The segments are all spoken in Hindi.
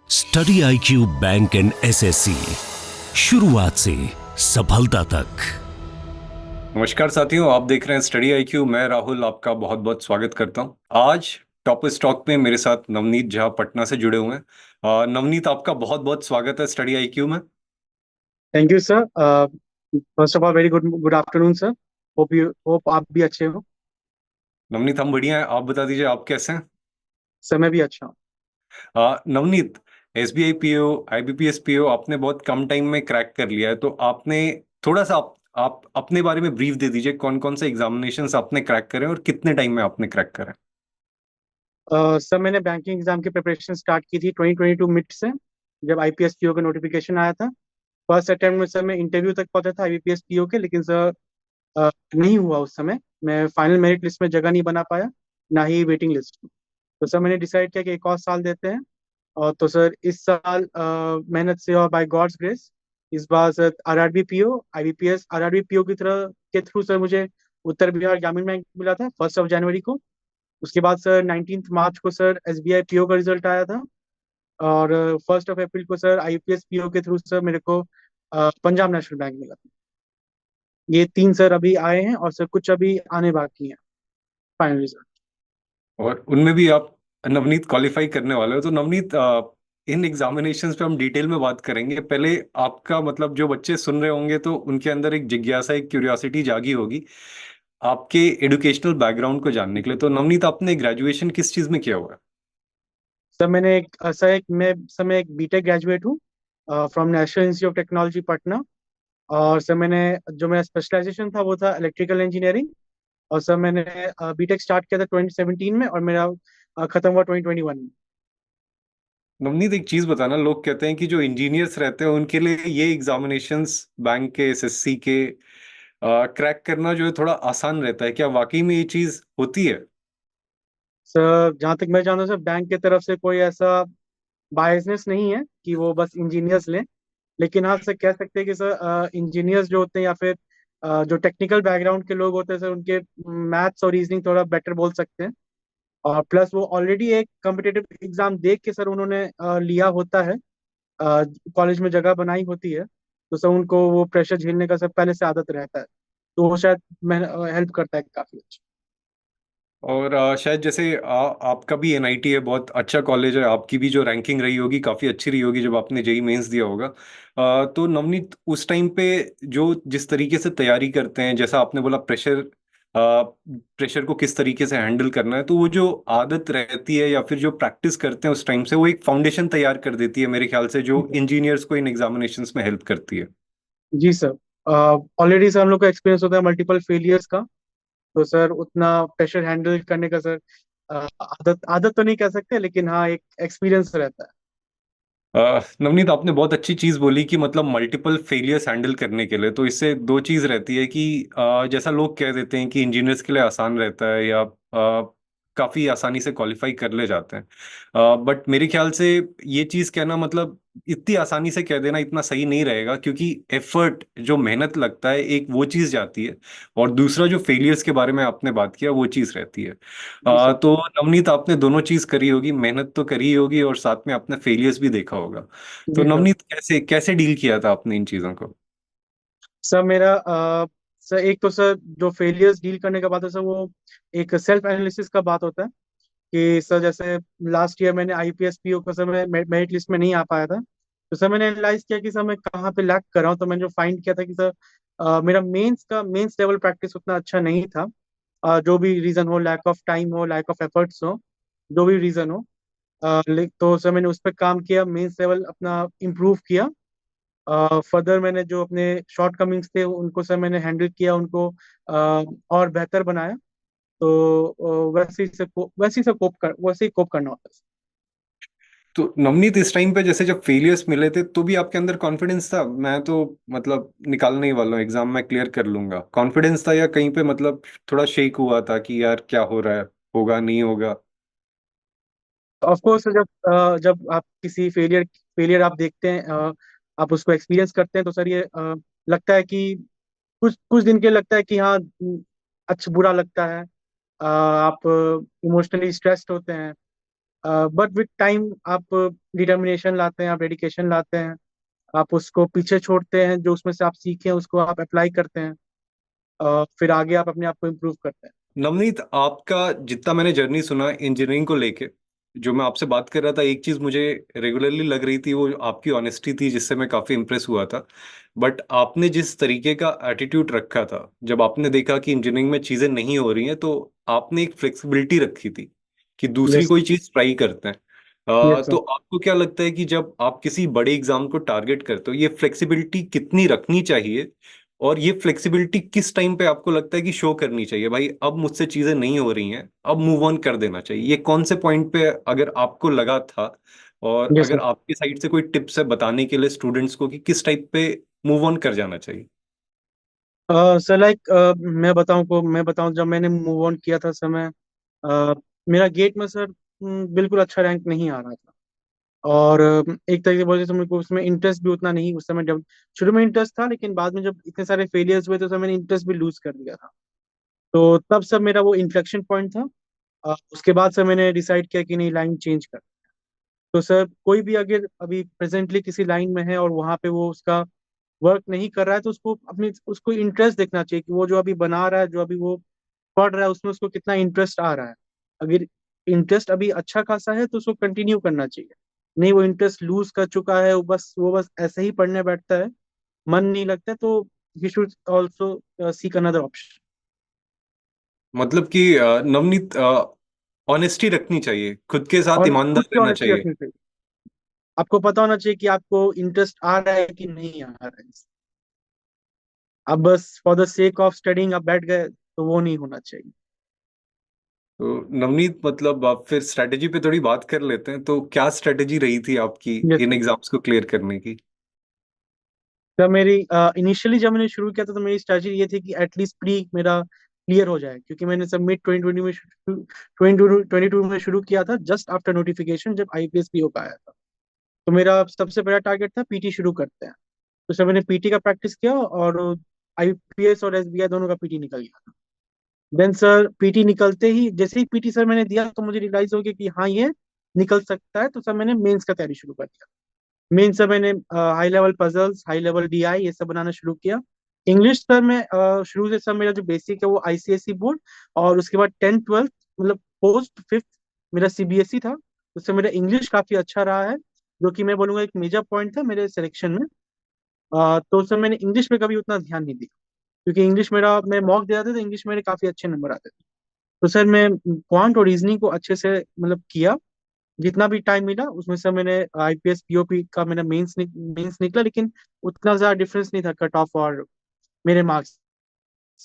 Study IQ bank and SSC, शुरुआत से सफलता तक। नमस्कार साथियों, आप देख रहे हैं स्टडी IQ। मैं राहुल आपका बहुत बहुत स्वागत करता हूं। आज टॉप स्टॉक में मेरे साथ नवनीत झा पटना से जुड़े हुए हैं। नवनीत, आपका बहुत बहुत स्वागत है स्टडी IQ में। Thank you sir. First of all very good good afternoon sir. Hope आप भी अच्छे हो। नवनीत, हम बढ़िया हैं। आप बता दीजिए, आप कैसे हैं? सर मैं भी अच्छा हूँ। Navneet, SBI PO, IBPS PO आपने बहुत कम टाइम में क्रैक कर लिया है, तो आपने थोड़ा सा आप अपने बारे में ब्रीफ दे दीजिए। कौन कौन से एग्जामिनेशंस आपने क्रैक करे और कितने टाइम में आपने क्रैक करे? सर मैंने बैंकिंग एग्जाम की प्रिपरेशन स्टार्ट की थी 2022 मिड से, जब आईपीएस पीओ का नोटिफिकेशन आया था। फर्स्ट अटेम्प्ट में सर मैं इंटरव्यू तक पहुंचा था आईबीपीएस पीओ के, लेकिन सर नहीं हुआ उस समय। मैं फाइनल मेरिट लिस्ट में जगह नहीं बना पाया, ना ही वेटिंग लिस्ट में। तो सर मैंने डिसाइड किया कि एक और साल देते हैं। और तो सर इस साल मेहनत से और बाय गॉड्स ग्रेस इस बार sir RRB PO IBPS RRB PO की तरह के थ्रू सर मुझे उत्तर बिहार ग्रामीण बैंक मिला था 1 जनवरी को। उसके बाद सर 19 मार्च को सर एसबीआई पीओ का रिजल्ट आया था। और 1 अप्रैल को सर आईपीएस पीओ के थ्रू सर मेरे को पंजाब नेशनल बैंक मिला था। ये तीन सर अभी आए हैं और सर कुछ अभी आने बाकी हैं फाइनल रिजल्ट। और उनमें भी आप नवनीत क्वालिफाई करने वाले हो। तो नवनीत, इन एग्जामिनेशंस पे हम डिटेल में बात करेंगे। पहले आपका मतलब, जो बच्चे सुन रहे होंगे तो उनके अंदर एक जिज्ञासा, एक क्यूरियोसिटी जागी होगी आपके एजुकेशनल बैकग्राउंड को जानने के लिए। तो नवनीत, आपने ग्रेजुएशन किस चीज़ में किया हुआ है? सर मैंने एक सर एक मैं सर मैं एक बीटेक ग्रेजुएट हूँ from national institute of technology Patna. और सर मैंने जो मेरा स्पेशलाइजेशन था वो था इलेक्ट्रिकल इंजीनियरिंग। और सर मैंने बीटेक स्टार्ट किया था 2017 में और मेरा खत्म हुआ 2021 में। नवनीत, एक चीज़ बताना, लोग कहते हैं कि जो इंजीनियर्स रहते हैं उनके लिए ये एग्जामिनेशंस बैंक के, SSC के क्रैक करना जो है थोड़ा आसान रहता है। क्या वाकई में ये चीज़ होती है? सर जहाँ तक मैं जानता हूँ सर, बैंक की तरफ से कोई ऐसा बायसनेस नहीं है कि वो बस इंजीनियर्स लें। लेकिन हाँ सर कह सकते हैं कि सर इंजीनियर्स जो होते हैं या फिर जो टेक्निकल बैकग्राउंड के लोग होते हैं सर, उनके मैथ्स और रीजनिंग थोड़ा बेटर बोल सकते हैं। और प्लस वो ऑलरेडी एक कम्पिटेटिव एग्जाम देख के सर उन्होंने लिया होता है, कॉलेज में जगह बनाई होती है। तो सर उनको वो प्रेशर झेलने का सर पहले से आदत रहता है, तो वो शायद हेल्प करता है काफी अच्छा। और शायद जैसे आपका भी NIT है, बहुत अच्छा कॉलेज है। आपकी भी जो रैंकिंग रही होगी काफ़ी अच्छी रही होगी जब आपने JEE मेंस दिया होगा। तो नवनीत, उस टाइम पे जो जिस तरीके से तैयारी करते हैं, जैसा आपने बोला प्रेशर, प्रेशर को किस तरीके से हैंडल करना है, तो वो जो आदत रहती है या फिर जो प्रैक्टिस करते हैं उस टाइम से, वो एक फाउंडेशन तैयार कर देती है मेरे ख्याल से, जो इंजीनियर्स को इन एग्जामिनेशंस में हेल्प करती है। जी सर। ऑलरेडी सर हम लोग का एक्सपीरियंस होता है मल्टीपल फेलियर्स का। तो सर उतना प्रेशर हैंडल करने का सर आदत आदत तो नहीं कह सकते, लेकिन हाँ एक एक्सपीरियंस रहता है। नवनीत, आपने बहुत अच्छी चीज बोली कि मतलब मल्टीपल फेलियर्स हैंडल करने के लिए, तो इससे दो चीज रहती है कि जैसा लोग कह देते हैं कि इंजीनियर्स के लिए आसान रहता है या काफी आसानी से क्वालिफाई कर ले जाते हैं, बट मेरे ख्याल से ये चीज कहना मतलब इतनी आसानी से कह देना इतना सही नहीं रहेगा, क्योंकि एफर्ट, जो मेहनत लगता है, एक वो चीज जाती है। और दूसरा, जो फेलियर्स के बारे में आपने बात किया, वो चीज रहती है। जी सर। तो नवनीत, आपने दोनों चीज करी होगी, मेहनत तो करी ही होगी और साथ में आपने फेलियर्स भी देखा होगा। तो जी सर। नवनीत, कैसे कैसे डील किया था आपने इन चीजों को? सर मेरा सर एक तो सर जो फेलियर्स डील करने का बात है सर, वो एक सेल्फ एनालिसिस का बात होता है कि सर जैसे लास्ट ईयर मैंने आईपीएस पीओ का सर मैं मेरिट लिस्ट में नहीं आ पाया था। तो सर मैंने एनालाइज किया कि सर मैं कहाँ पे लैक कर रहा हूँ। तो मैंने जो फाइंड किया था कि सर मेरा मेंस लेवल प्रैक्टिस उतना अच्छा नहीं था। जो भी रीजन हो, लैक ऑफ टाइम हो, लैक ऑफ एफर्ट्स हो, जो भी रीजन हो। तो सर मैंने उस पर काम किया, मेंस लेवल अपना इम्प्रूव किया। फर्दर मैंने जो अपने शॉर्ट कमिंग्स थे उनको सर मैंने हैंडल किया, उनको और बेहतर बनाया। तो वैसे ही कोप करना होता है। तो नवनीत, इस टाइम पे जैसे जब फेलियर्स मिले थे तो भी आपके अंदर कॉन्फिडेंस था? मैं तो मतलब निकालने ही वाला हूँ, एग्जाम में क्लियर कर लूंगा, कॉन्फिडेंस था, या कहीं पे मतलब थोड़ा शेक हुआ था कि यार क्या हो रहा है, होगा नहीं होगा? ऑफ कोर्स जब आप किसी फेलियर आप देखते हैं, आप उसको एक्सपीरियंस करते हैं, तो सर ये लगता है कि कुछ कुछ दिन के लगता है कि हाँ अच्छा बुरा लगता है। आप इमोशनली स्ट्रेस्ड होते हैं। बट विथ टाइम आप डिटर्मिनेशन लाते हैं, आप डेडिकेशन लाते हैं, आप उसको पीछे छोड़ते हैं, जो उसमें से आप सीखे हैं उसको आप अप्लाई करते हैं, फिर आगे आप अपने आप को इम्प्रूव करते हैं। नवनीत, आपका जितना मैंने जर्नी सुना इंजीनियरिंग को लेके, जो मैं आपसे बात कर रहा था, एक चीज मुझे रेगुलरली लग रही थी, वो आपकी ऑनेस्टी थी, जिससे मैं काफी इम्प्रेस हुआ था। बट आपने जिस तरीके का एटीट्यूड रखा था, जब आपने देखा कि इंजीनियरिंग में चीजें नहीं हो रही हैं, तो आपने एक फ्लेक्सिबिलिटी रखी थी कि दूसरी यस, कोई चीज ट्राई करते हैं। यस तो सर। आपको क्या लगता है कि जब आप किसी बड़े एग्जाम को टारगेट करते हो, ये फ्लेक्सिबिलिटी कितनी रखनी चाहिए? और ये फ्लेक्सिबिलिटी किस टाइम पे आपको लगता है कि शो करनी चाहिए, भाई अब मुझसे चीजें नहीं हो रही हैं, अब मूव ऑन कर देना चाहिए? ये कौन से पॉइंट पे अगर आपको लगा था, और यस अगर आपकी साइड से कोई टिप्स है बताने के लिए स्टूडेंट्स को कि किस टाइप पे मूव ऑन कर जाना चाहिए? सर, लाइक मैं बताऊं जब मैंने मूव ऑन किया था समय, मेरा गेट में सर बिल्कुल अच्छा रैंक नहीं आ रहा था। और एक तरीके से बोले तो मेरे को उसमें इंटरेस्ट भी उतना नहीं उस समय, जब शुरू में इंटरेस्ट था लेकिन बाद में जब इतने सारे फेलियर्स हुए तो सर मैंने इंटरेस्ट भी लूज कर दिया था। तो तब सर मेरा वो इन्फ्लेक्शन पॉइंट था। उसके बाद सर मैंने डिसाइड किया कि नहीं, लाइन चेंज कर। तो सर कोई भी अगर अभी प्रेजेंटली किसी लाइन में है और वहां पे वो उसका वर्क नहीं कर रहा है, तो उसको इंटरेस्ट देखना चाहिए कि वो जो अभी बना रहा है, जो अभी वो पढ़ रहा है, उसमें उसको कितना इंटरेस्ट आ रहा है। अगर इंटरेस्ट अभी अच्छा खासा है तो उसको कंटिन्यू करना चाहिए। नहीं, वो इंटरेस्ट लूज कर चुका है, वो बस ऐसे ही पढ़ने बैठता है, मन नहीं लगता है, तो he should also seek another option. मतलब कि नवनीत, ऑनेस्टी रखनी चाहिए, खुद के साथ और ईमानदार खुद की रहना ऑनेस्टी चाहिए। रखनी चाहिए। आपको पता होना चाहिए कि आपको इंटरेस्ट आ रहा है कि नहीं आ रहा है। अब बस for the sake of studying आप बैठ गए तो वो नहीं होना चाहिए। तो नवनीत, मतलब आप फिर स्ट्रेटेजी पे थोड़ी बात कर लेते हैं, तो क्या स्ट्रेटेजी रही थी आपकी यस। इन एग्जाम्स को क्लियर करने की? जब मेरी इनिशियली जब मैंने शुरू किया था तो मेरी स्ट्रैटेजी ये थी कि एटलीस्ट प्री मेरा क्लियर हो जाए, क्योंकि मैंने सबमिट 2022 में शुरू किया था, जस्ट आफ्टर नोटिफिकेशन जब आईपीएस पीओ का आया था। तो मेरा सबसे बड़ा टारगेट था पीटी शुरू करते हैं। तो सर मैंने पीटी का प्रैक्टिस किया और आईपीएस और एसबीआई दोनों का पीटी निकल गया था। देन सर पीटी निकलते ही, जैसे ही पीटी सर मैंने दिया तो मुझे रियलाइज हो गया कि हाँ, ये निकल सकता है। तो सर मैंने मेंस का तैयारी शुरू कर दिया। मेन सर मैंने high level puzzles, high level DI ये सब बनाना शुरू किया। इंग्लिश सर मैं शुरू से, सर मेरा जो बेसिक है वो आईसीएसई बोर्ड, और उसके बाद 10th 12th मतलब पोस्ट फिफ्थ मेरा सीबीएसई था। उससे मेरा इंग्लिश काफी अच्छा रहा है, जो कि मैं बोलूंगा एक मेजर पॉइंट था मेरे सिलेक्शन में। तो सर मैंने इंग्लिश पे कभी उतना ध्यान नहीं दिया, क्योंकि इंग्लिश मेरा, मैं मॉक देता था तो इंग्लिश मेरे काफी अच्छे नंबर आते थे। तो सर मैं क्वांट और रीजनिंग को अच्छे से मतलब किया, जितना भी टाइम मिला उसमें से। मैंने आईपीएस पीओपी का मेरा मेंस निकला, लेकिन उतना ज्यादा डिफरेंस नहीं था कट ऑफ और मेरे मार्क्स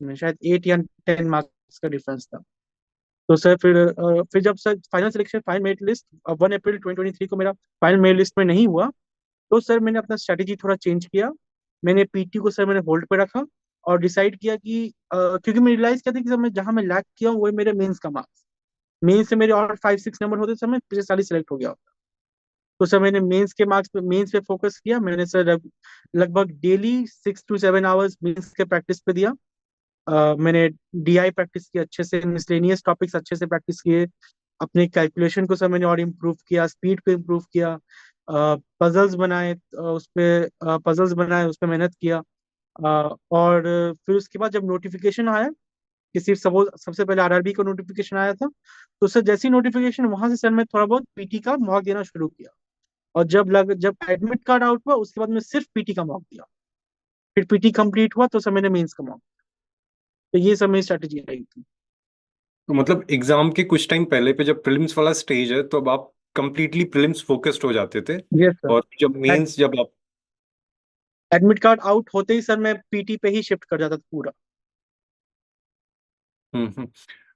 में, शायद 8 या 10 मार्क्स का डिफरेंस था। तो सर फिर जब sir final selection, final merit list 1 अप्रैल 2023 को मेरा फाइनल मेरिट लिस्ट में नहीं हुआ, तो सर मैंने अपना स्ट्रैटेजी थोड़ा चेंज किया। मैंने पीटी को सर मैंने होल्ड पे रखा और डिसाइड किया कि क्योंकि मैं रियलाइज किया था कि सर मैं जहाँ मैं लैक किया हूँ वो है मेरे मेंस का मार्क्स। मेंस से मेरे और 5 6 नंबर होते, सर मैं पिछले साल ही सेलेक्ट हो गया। तो सर मैंने मेंस पे फोकस किया। मैंने सर लगभग डेली 6 to 7 आवर्स मेंस के प्रैक्टिस पे दिया। मैंने डीआई प्रैक्टिस की अच्छे से, मिसलेनियस टॉपिक्स अच्छे से प्रैक्टिस किए। अपने कैलकुलेशन को सर मैंने और इम्प्रूव किया, स्पीड को इम्प्रूव किया। पजल्स बनाए, उस पे मेहनत किया। और फिर उसके बाद जब नोटिफिकेशन आया, किसी सपोज सबसे पहले आरआरबी का नोटिफिकेशन आया था, तो सर जैसी नोटिफिकेशन वहां से सर मैं थोड़ा बहुत पीटी का मॉक देना शुरू किया। और जब एडमिट कार्ड आउट हुआ उसके बाद मैं सिर्फ पीटी का मॉक दिया। फिर पीटी कंप्लीट हुआ तो सर मैंने मेंस का मॉक। तो ये सब मेरी स्ट्रैटेजी रही थी। तो मतलब एग्जाम के कुछ टाइम पहले पे जब प्रीलिम्स वाला स्टेज है, तो अब आप कंप्लीटली प्रीलिम्स फोकस्ड हो जाते थे, यस सर। और जब मेंस, जब आप... एडमिट कार्ड आउट होते ही सर मैं पीटी पे ही शिफ्ट कर जाता था पूरा। हम्म।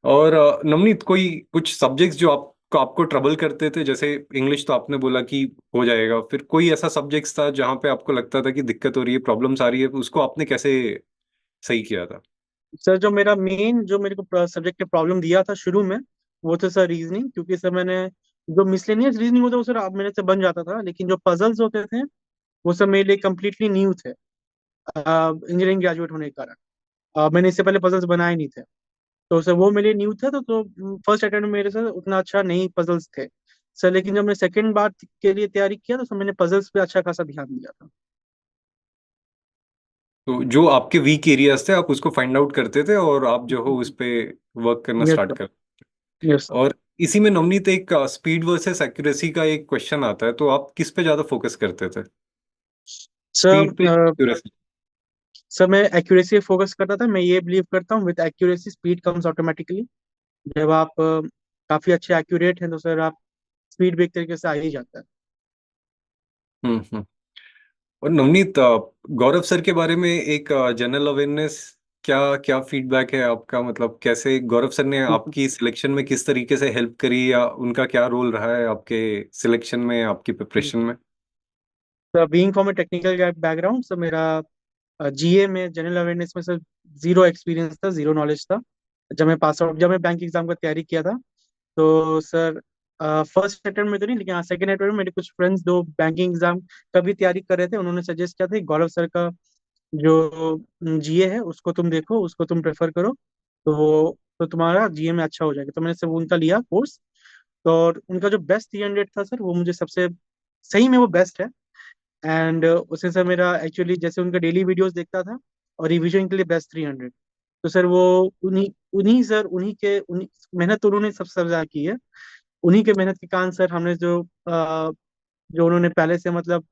और नवनीत, कोई कुछ सब्जेक्ट्स जो आपको ट्रबल करते थे? जैसे इंग्लिश तो आपने बोला कि हो जाएगा, फिर कोई ऐसा सब्जेक्ट्स था जहाँ पे आपको लगता था कि दिक्कत हो रही है, प्रॉब्लम्स आ रही है, उसको आपने कैसे सही किया था? सर जो मेरे को सब्जेक्ट ने प्रॉब्लम दिया था शुरू में, वो था सर रीजनिंग। क्योंकि सर मैंने जो मिसलेनियस रीजनिंग होता है वो सर अब मेरे से बन जाता था, लेकिन जो पजल्स होते थे वो सब मेरे लिए कम्प्लीटली न्यू थे, इंजीनियरिंग ग्रेजुएट होने के कारण। मैंने इससे पहले पजल्स बनाए नहीं थे। तो सर वो मेरे लिए न्यू था, तो फर्स्ट अटेम्प्ट में मेरे से उतना अच्छा नहीं पजल्स थे। सर लेकिन जब मैं सेकंड बार के लिए तैयारी किया तो सर मैंने पजल्स पे अच्छा खासा ध्यान दिया था। तो जो आपके वीक एरियाज थे आप उसको फाइंड आउट करते थे और आप जो हो उस पे वर्क करना यस स्टार्ट सर। कर। Yes sir. और इसी में नवनीत एक स्पीड वर्सेस एक्यूरेसी का एक क्वेश्चन आता है, तो आप किस पे ज्यादा फोकस करते थे, स्पीड पे सर एक्यूरेसी? सर मैं एक्यूरेसी पे फोकस करता था। मैं ये बिलीव करता हूँ with accuracy speed comes automatically. जब आप काफी अच्छे एक्यूरेट हैं तो सर आप स्पीड भी एक तरीके से आ ही जाता है। हम्म। और नवनीत, गौरव सर के बारे में एक जनरल अवेयरनेस, क्या क्या फीडबैक है आपका? मतलब कैसे गौरव सर ने आपकी सिलेक्शन में किस तरीके से हेल्प करी, या उनका क्या रोल रहा है आपके सिलेक्शन में, आपकी प्रिपरेशन में? Sir being from A technical background, sir मेरा जीए में जनरल अवेयरनेस में सर जीरो एक्सपीरियंस था, जीरो नॉलेज था। जब मैं बैंक एग्जाम का तैयारी किया था तो सर फर्स्ट अटेम्प्ट में तो नहीं, लेकिन हाँ सेकंड अटेम्प्ट में मेरे कुछ फ्रेंड्स दो बैंकिंग एग्जाम का भी तैयारी कर रहे थे, उन्होंने सजेस्ट किया था कि गौरव सर का जो जीए है उसको तुम देखो, उसको तुम प्रेफर करो, तो तुम्हारा जीए में अच्छा हो जाएगा। तो मैंने सब उनका लिया कोर्स। तो और उनका जो बेस्ट 300 था सर, वो मुझे सबसे सही में वो बेस्ट है। एंड उससे सर मेरा एक्चुअली जैसे उनका डेली वीडियोस देखता था और रिवीजन के लिए बेस्ट 300। तो सर वो उन्हीं उन्हीं सर उन्हीं के उन्हीं मेहनत तो उन्होंने सबसे ज्यादा की है। उन्हीं के मेहनत के कारण सर हमने जो उन्होंने पहले से मतलब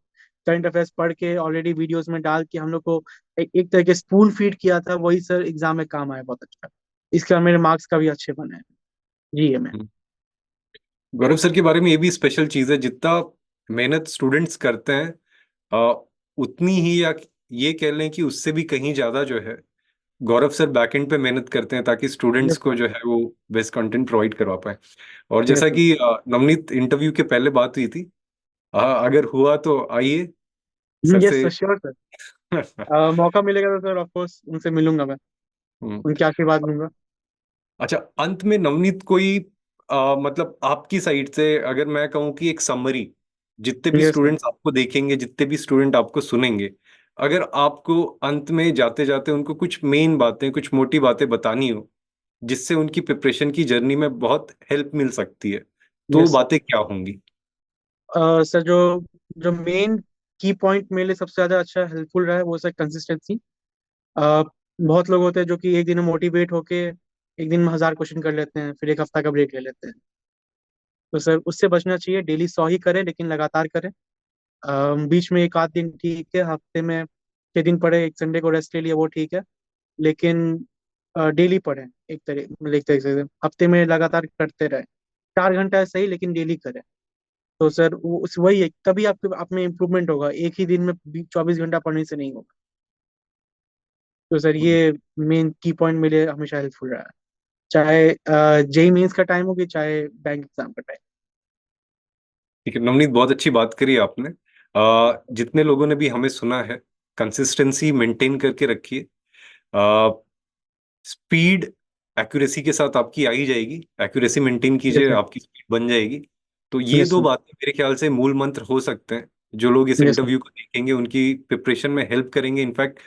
करंट अफेयर्स पढ़ के ऑलरेडी वीडियोस में डाल के हम लोग को एक तरह के स्पून फीड किया था, वही सर एग्जाम में काम आया बहुत अच्छा। इसके बाद मेरे मार्क्स का भी अच्छे बने हैं जी में। गौरव सर के बारे में ये भी स्पेशल चीज है, जितना मेहनत स्टूडेंट्स करते हैं उतनी ही, या ये कह लें कि उससे भी कहीं ज्यादा जो है, गौरव सर बैकएंड पे मेहनत करते हैं ताकि स्टूडेंट्स यस को सर। जो है वो बेस्ट कंटेंट प्रोवाइड करवा पाए। और यस जैसा सर। कि नवनीत इंटरव्यू के पहले बात हुई थी, अगर हुआ तो आइए सर यस से। Sir, sure sir. मौका मिलेगा तो सर ऑफ कोर्स उनसे मिलूंगा मैं, हम्म। उनके आशीर्वाद लूंगा। अच्छा, अंत में नवनीत कोई मतलब आपकी साइड से अगर मैं कहूँ कि एक समरी, जितने भी यस सर। स्टूडेंट्स आपको देखेंगे, जितने भी स्टूडेंट आपको सुनेंगे, अगर आपको अंत में जाते जाते उनको कुछ मेन बातें, कुछ मोटी बातें बतानी हो जिससे उनकी प्रिपरेशन की जर्नी में बहुत हेल्प मिल सकती है, तो वो यस सर। बातें क्या होंगी? सर जो जो मेन की पॉइंट मेरे लिए सबसे ज्यादा अच्छा हेल्पफुल रहा है वो सर कंसिस्टेंसी। बहुत लोग होते हैं जो कि एक दिन में मोटिवेट होके एक दिन में 1000 क्वेश्चन कर लेते हैं, फिर एक हफ्ता का ब्रेक ले लेते हैं। तो सर उससे बचना चाहिए। डेली 100 ही करें लेकिन लगातार करें। बीच में एक आध दिन ठीक है, हफ्ते में 6 दिन पढ़े, एक संडे को रेस्ट ले लिया, वो ठीक है। लेकिन डेली पढ़ें। एक तरीके से हफ्ते में लगातार करते रहे। 4 घंटा है सही लेकिन डेली करें। तो सर वही है, तभी आपके आप में इम्प्रूवमेंट होगा। एक ही दिन में 24 घंटा पढ़ने से नहीं होगा। तो सर ये मेन की पॉइंट मेरे लिए हमेशा हेल्पफुल रहा है, चाहे जेई मेंस का टाइम हो कि चाहे बैंक एग्जाम का टाइम। ठीक है नवनीत, बहुत अच्छी बात करी आपने। जितने लोगों ने भी हमें सुना है, कंसिस्टेंसी मेंटेन करके रखिए। स्पीड एक्यूरेसी के साथ आपकी आ ही जाएगी, एक्यूरेसी मेंटेन यस कीजिए, सर। आपकी स्पीड बन जाएगी। तो ये यस दो सर। बातें मेरे ख्याल से मूल मंत्र हो सकते हैं, जो लोग इस यस सर। इंटरव्यू को देखेंगे उनकी प्रिपरेशन में हेल्प करेंगे। इनफैक्ट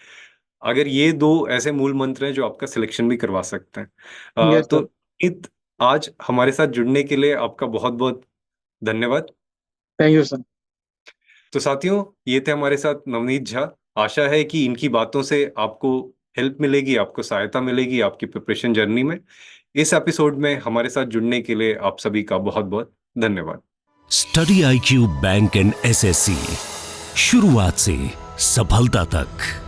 अगर ये दो ऐसे मूल मंत्र हैं जो आपका सिलेक्शन भी करवा सकते हैं। यस तो सर। नीत, आज हमारे साथ जुड़ने के लिए आपका बहुत बहुत धन्यवाद। Thank you sir. तो साथियों, ये थे हमारे साथ नवनीत झा। आशा है कि इनकी बातों से आपको हेल्प मिलेगी, आपको सहायता मिलेगी आपकी प्रिपरेशन जर्नी में। इस एपिसोड में हमारे साथ जुड़ने के लिए आप सभी का बहुत बहुत धन्यवाद। Study IQ bank and SSC, शुरुआत से सफलता तक।